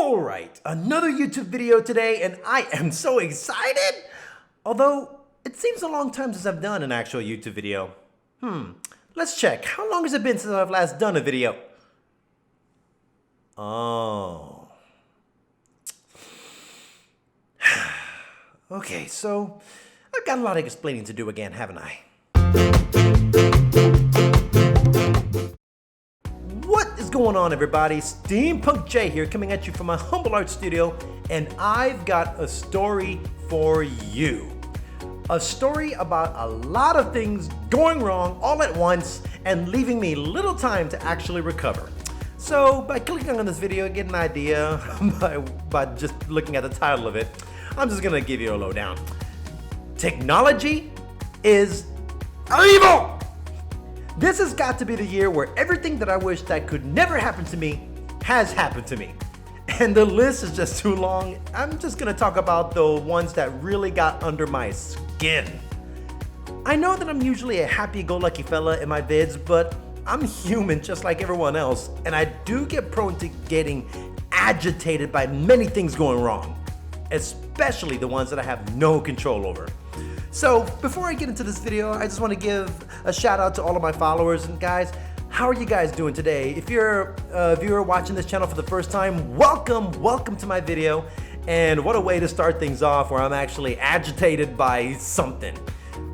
Alright, another YouTube video today, and I am so excited! Although, it seems a long time since I've done an actual YouTube video. Let's check. How long has it been since I've last done a video? Oh. Okay, so I've got a lot of explaining to do again, haven't I? What is going on, everybody? Steampunk J here, coming at you from my humble art studio, and I've got a story for you. A story about a lot of things going wrong all at once and leaving me little time to actually recover. So by clicking on this video, get an idea by just looking at the title of it, I'm just gonna give you a lowdown. Technology is evil! This has got to be the year where everything that I wish that could never happen to me has happened to me. And the list is just too long. I'm just gonna talk about the ones that really got under my skin. I know that I'm usually a happy-go-lucky fella in my vids, but I'm human just like everyone else, and I do get prone to getting agitated by many things going wrong, especially the ones that I have no control over. So before I get into this video, I just want to give a shout out to all of my followers. And guys, how are you guys doing today? If you're a viewer watching this channel for the first time, welcome to my video. And what a way to start things off where I'm actually agitated by something.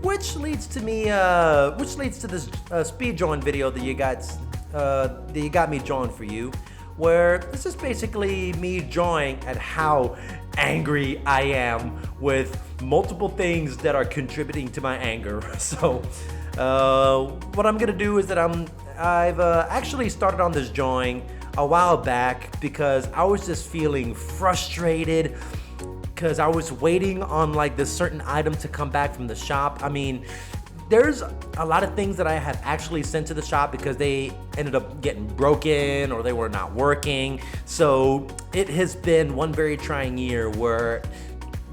Which leads to this speed drawing video that you got me drawing for you, where this is basically me drawing at how angry I am with multiple things that are contributing to my anger. So what I'm gonna do is that I've actually started on this drawing a while back because I was just feeling frustrated because I was waiting on like this certain item to come back from the shop. I mean, there's a lot of things that I have actually sent to the shop because they ended up getting broken or they were not working. So it has been one very trying year where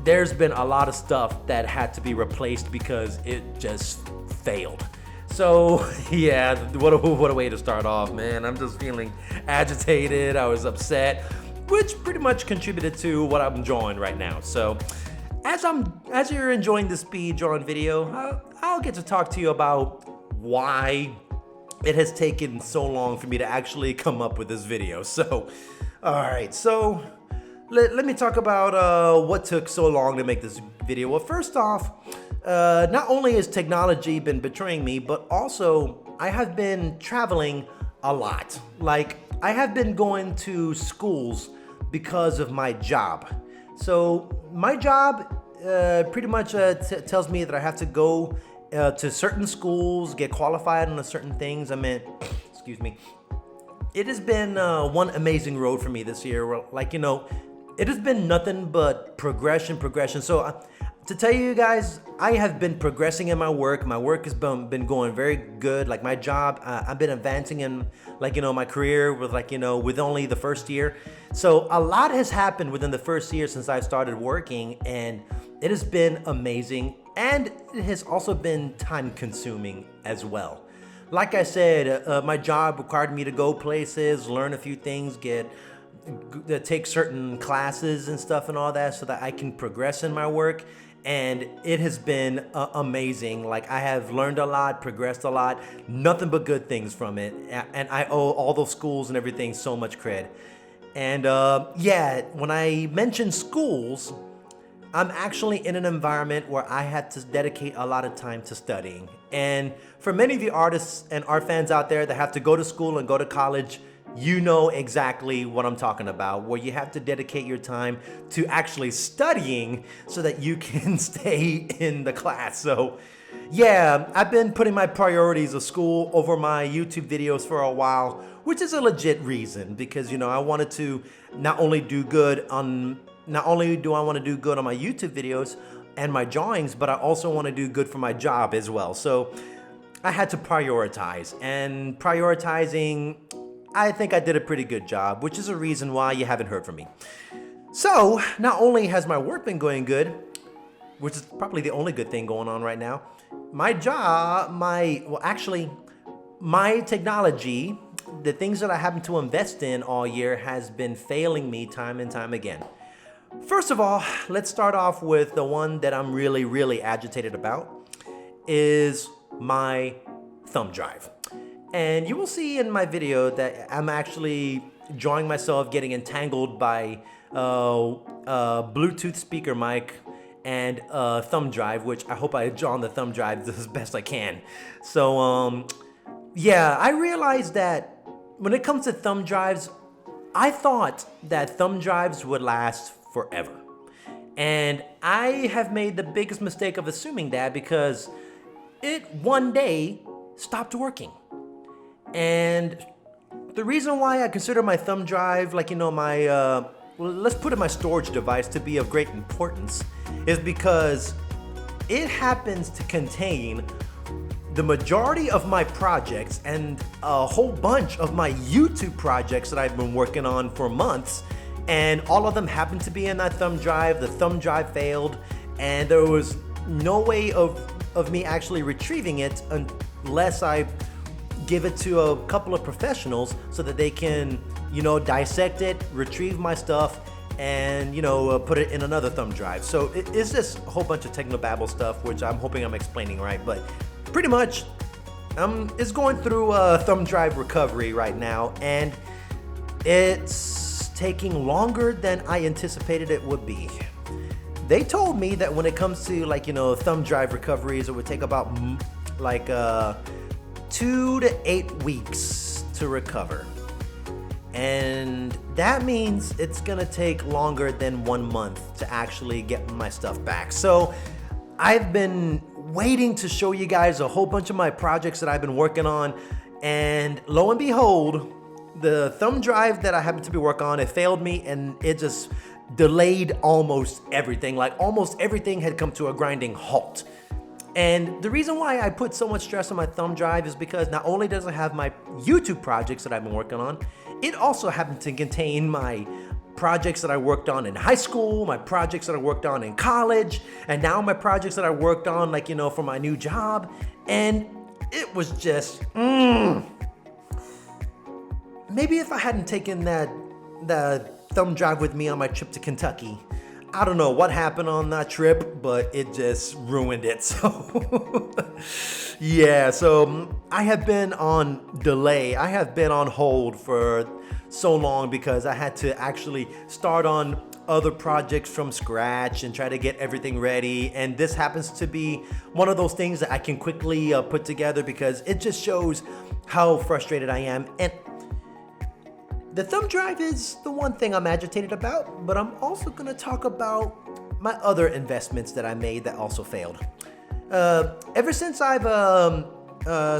there's been a lot of stuff that had to be replaced because it just failed. So yeah, what a way to start off, man. I'm just feeling agitated. I was upset, which pretty much contributed to what I'm drawing right now. So as you're enjoying this speed drawing video, I'll get to talk to you about why it has taken so long for me to actually come up with this video. So, all right, so let me talk about what took so long to make this video. Well, first off, not only has technology been betraying me, but also I have been traveling a lot. Like, I have been going to schools because of my job. So my job pretty much tells me that I have to go to certain schools, get qualified on certain things. I mean, excuse me. It has been one amazing road for me this year. Like, you know, it has been nothing but progression. So to tell you guys, I have been progressing in my work. My work has been going very good. Like my job, I've been advancing in, like, you know, my career with, like, you know, with only the first year. So a lot has happened within the first year since I started working, and it has been amazing. And it has also been time consuming as well. Like I said, my job required me to go places, learn a few things, take certain classes and stuff and all that so that I can progress in my work. And it has been amazing. Like, I have learned a lot, progressed a lot, nothing but good things from it. And I owe all those schools and everything so much cred. And yeah, when I mention schools, I'm actually in an environment where I had to dedicate a lot of time to studying. And for many of the artists and art fans out there that have to go to school and go to college, you know exactly what I'm talking about, where you have to dedicate your time to actually studying so that you can stay in the class. So yeah, I've been putting my priorities of school over my YouTube videos for a while, which is a legit reason because, you know, I wanted to not only do I want to do good on my YouTube videos and my drawings, but I also want to do good for my job as well. So I had to prioritize, and prioritizing, I think I did a pretty good job, which is a reason why you haven't heard from me. So not only has my work been going good, which is probably the only good thing going on right now, my job, my technology the things that I happen to invest in all year has been failing me time and time again. First of all, let's start off with the one that I'm really agitated about, is my thumb drive. And you will see in my video that I'm actually drawing myself getting entangled by Bluetooth speaker mic and thumb drive, which I hope I draw on the thumb drive as best I can. So yeah, I realized that when it comes to thumb drives, I thought that thumb drives would last forever. And I have made the biggest mistake of assuming that because it one day stopped working. And the reason why I consider my thumb drive, like, you know, my, let's put it my storage device to be of great importance, is because it happens to contain the majority of my projects and a whole bunch of my YouTube projects that I've been working on for months. And all of them happened to be in that thumb drive. The thumb drive failed, and there was no way of me actually retrieving it unless I give it to a couple of professionals so that they can, you know, dissect it, retrieve my stuff, and, you know, put it in another thumb drive. So it's just a whole bunch of technobabble stuff, which I'm hoping I'm explaining right. But pretty much, it's going through a thumb drive recovery right now, and it's taking longer than I anticipated it would be. They told me that when it comes to, like, you know, thumb drive recoveries, it would take about like 2 to 8 weeks to recover. And that means it's gonna take longer than 1 month to actually get my stuff back. So I've been waiting to show you guys a whole bunch of my projects that I've been working on, and lo and behold, the thumb drive that I happened to be working on, it failed me, and it just delayed almost everything. Like, almost everything had come to a grinding halt. And the reason why I put so much stress on my thumb drive is because not only does it have my YouTube projects that I've been working on, it also happens to contain my projects that I worked on in high school, my projects that I worked on in college, and now my projects that I worked on, like, you know, for my new job. And it was just, maybe if I hadn't taken the thumb drive with me on my trip to Kentucky, I don't know what happened on that trip, but it just ruined it. So yeah, so I have been on delay. I have been on hold for so long because I had to actually start on other projects from scratch and try to get everything ready. And this happens to be one of those things that I can quickly put together because it just shows how frustrated I am. And the thumb drive is the one thing I'm agitated about, but I'm also gonna talk about my other investments that I made that also failed. Ever since I've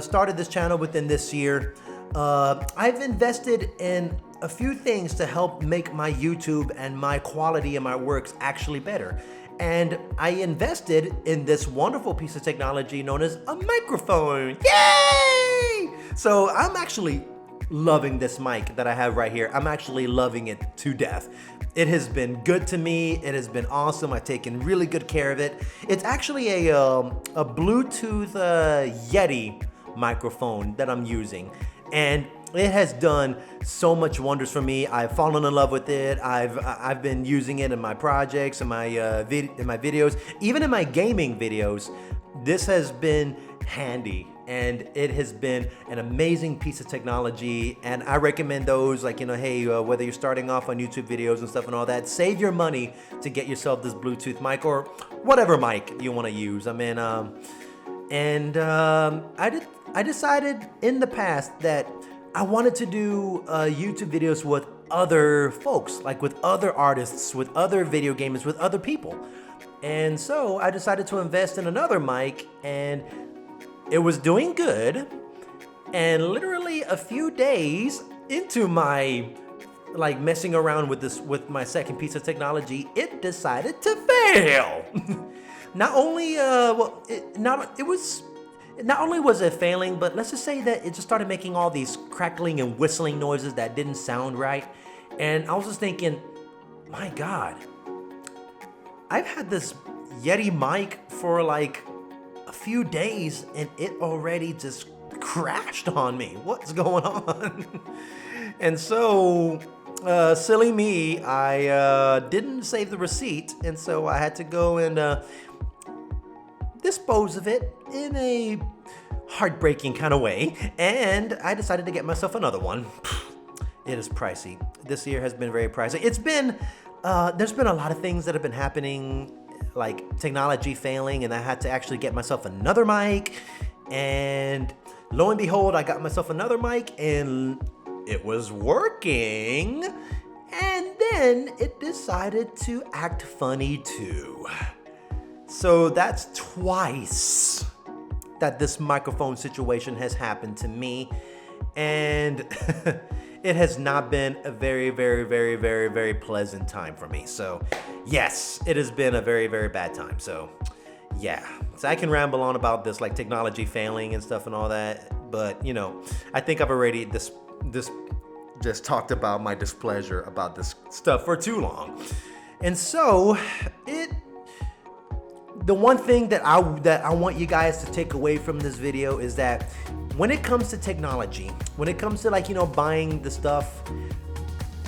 started this channel within this year, I've invested in a few things to help make my YouTube and my quality of my works actually better. And I invested in this wonderful piece of technology known as a microphone. Yay! So I'm actually loving this mic that I have right here. I'm actually loving it to death. It has been good to me. It has been awesome. I've taken really good care of it. It's actually a Bluetooth Yeti microphone that I'm using, and it has done so much wonders for me. I've fallen in love with it. I've been using it in my projects, in my videos, even in my gaming videos. This has been handy, and it has been an amazing piece of technology. And I recommend those, like, you know, hey, whether you're starting off on YouTube videos and stuff and all that, save your money to get yourself this Bluetooth mic or whatever mic you want to use. I mean, I decided in the past that I wanted to do YouTube videos with other folks, like with other artists, with other video gamers, with other people. And so I decided to invest in another mic, and it was doing good. And literally a few days into my messing around with this, with my second piece of technology, it decided to fail. Not only was it failing, but let's just say that it just started making all these crackling and whistling noises that didn't sound right. And I was just thinking, my God, I've had this Yeti mic for like a few days and it already just crashed on me. What's going on? And so, silly me, I didn't save the receipt, and so I had to go and dispose of it in a heartbreaking kind of way, and I decided to get myself another one. It is pricey. This year has been very pricey. It's been, there's been a lot of things that have been happening, like technology failing, and I had to actually get myself another mic, and lo and behold, I got myself another mic, and it was working, and then it decided to act funny too. So that's twice that this microphone situation has happened to me, and it has not been a very pleasant time for me. So yes, it has been a very bad time. So yeah, so I can ramble on about this, like technology failing and stuff and all that, but you know, I think I've already just talked about my displeasure about this stuff for too long. And so the one thing that I want you guys to take away from this video is that when it comes to technology, when it comes to, like, you know, buying the stuff,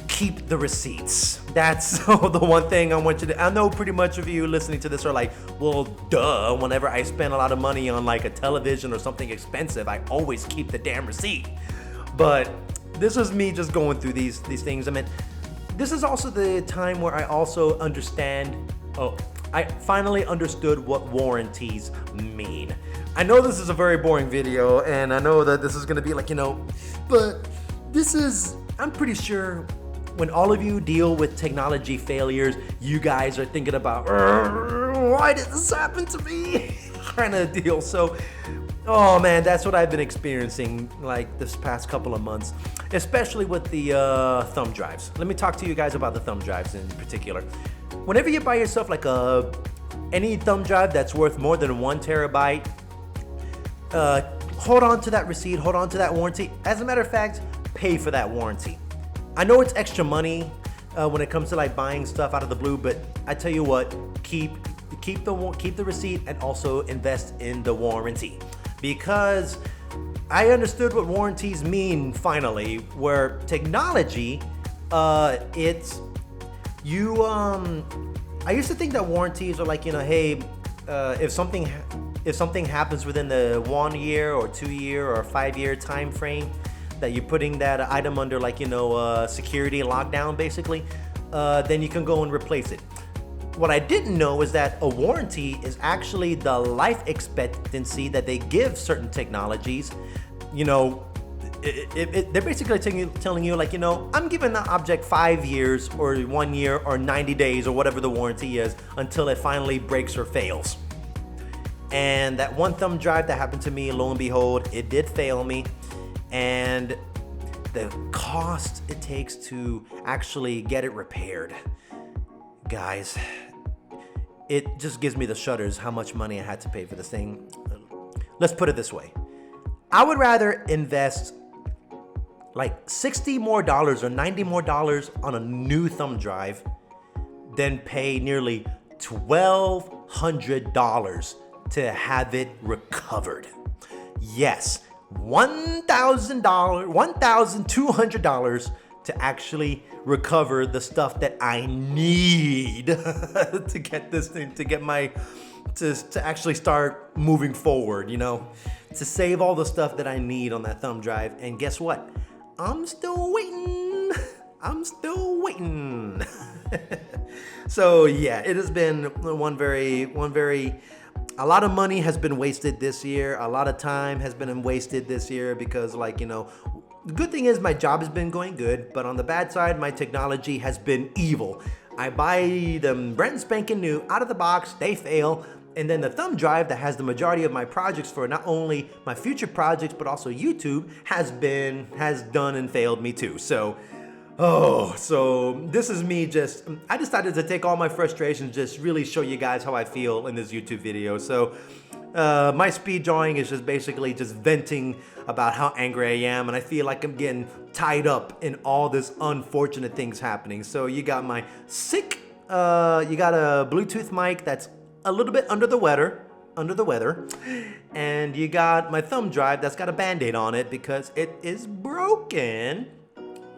keep the receipts. That's the one thing I want you to, I know pretty much of you listening to this are like, well, duh, whenever I spend a lot of money on like a television or something expensive, I always keep the damn receipt. But this is me just going through these things. I mean, this is also the time where I also understand, I finally understood what warranties mean. I know this is a very boring video, and I know that this is gonna be like, you know, but this is, I'm pretty sure when all of you deal with technology failures, you guys are thinking about, why did this happen to me? kind of deal. So, oh man, that's what I've been experiencing like this past couple of months, especially with the thumb drives. Let me talk to you guys about the thumb drives in particular. Whenever you buy yourself like any thumb drive that's worth more than 1 terabyte, hold on to that receipt, hold on to that warranty. As a matter of fact, pay for that warranty. I know it's extra money when it comes to like buying stuff out of the blue, but I tell you what, keep the receipt and also invest in the warranty, because I understood what warranties mean finally. Where technology, it's you. I used to think that warranties are like, you know, hey, if something happens within the 1 year or 2 year or 5 year time frame, that you're putting that item under, like, you know, security lockdown basically, then you can go and replace it. What I didn't know is that a warranty is actually the life expectancy that they give certain technologies. You know, they're basically telling you like, you know, I'm giving that object 5 years or 1 year or 90 days or whatever the warranty is until it finally breaks or fails. And that one thumb drive that happened to me, lo and behold, it did fail me. And the cost it takes to actually get it repaired, guys, it just gives me the shudders how much money I had to pay for this thing. Let's put it this way. I would rather invest like $60 more or $90 more on a new thumb drive than pay nearly $1,200 to have it recovered. Yes, $1,200 to actually recover the stuff that I need to get this thing, to actually start moving forward, you know, to save all the stuff that I need on that thumb drive. And guess what? I'm still waiting. So yeah, it has been a lot of money has been wasted this year. A lot of time has been wasted this year because, like, you know, the good thing is my job has been going good, but on the bad side, my technology has been evil. I buy them brand spanking new out of the box, they fail, and then the thumb drive that has the majority of my projects for not only my future projects but also YouTube has done and failed me too. So this is me I decided to take all my frustrations, just really show you guys how I feel in this YouTube video. So my speed drawing is just basically just venting about how angry I am, and I feel like I'm getting tied up in all this unfortunate things happening. So you got my you got a Bluetooth mic that's a little bit under the weather. under the weather. And you got my thumb drive that's got a Band-Aid on it because it is broken.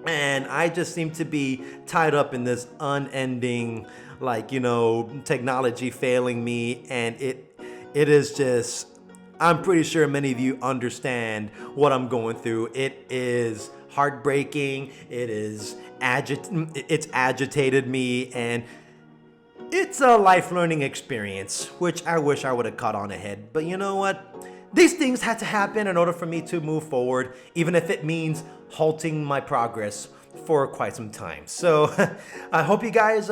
And I just seem to be tied up in this unending, like, you know, technology failing me. And it is just, I'm pretty sure many of you understand what I'm going through. It is heartbreaking. It's agitated me, and it's a life learning experience, which I wish I would have caught on ahead. But you know what? These things had to happen in order for me to move forward, even if it means halting my progress for quite some time. So I hope you guys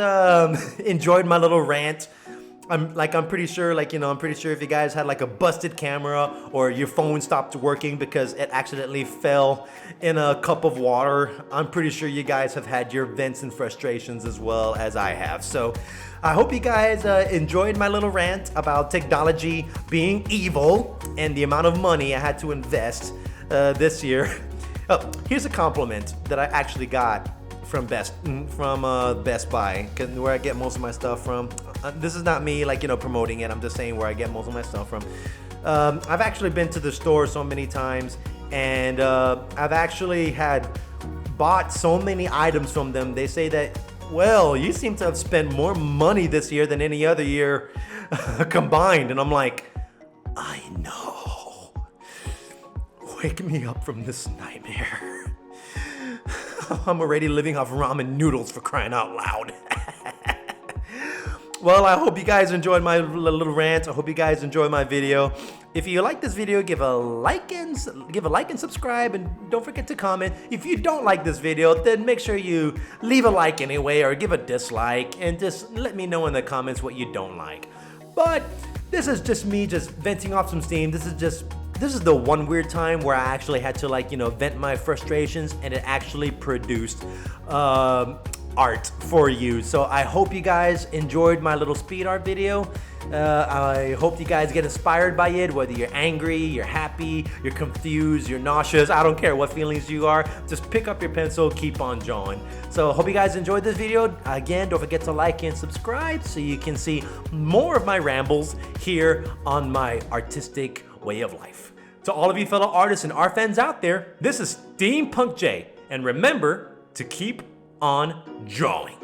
enjoyed my little rant. I'm pretty sure if you guys had like a busted camera or your phone stopped working because it accidentally fell in a cup of water, I'm pretty sure you guys have had your vents and frustrations as well as I have. So I hope you guys enjoyed my little rant about technology being evil and the amount of money I had to invest this year. Oh, here's a compliment that I actually got from Best Buy, where I get most of my stuff from. This is not me promoting it. I'm just saying where I get most of my stuff from. I've actually been to the store so many times, and I've actually bought so many items from them. They say that, well, you seem to have spent more money this year than any other year combined. And I'm like, I know. Wake me up from this nightmare. I'm already living off ramen noodles, for crying out loud. Well, I hope you guys enjoyed my little rant. I hope you guys enjoyed my video. If you like this video, give a like and subscribe, and don't forget to comment. If you don't like this video, then make sure you leave a like anyway, or give a dislike, and just let me know in the comments what you don't like. But this is just me just venting off some steam. This is the one weird time where I actually had to vent my frustrations, and it actually produced art for you. So I hope you guys enjoyed my little speed art video. I hope you guys get inspired by it, whether you're angry, you're happy, you're confused, you're nauseous. I don't care what feelings you are. Just pick up your pencil, keep on drawing. So hope you guys enjoyed this video. Again, don't forget to like and subscribe so you can see more of my rambles here on my artistic way of life. To all of you fellow artists and art fans out there, this is Steampunk J, and remember to keep on drawing.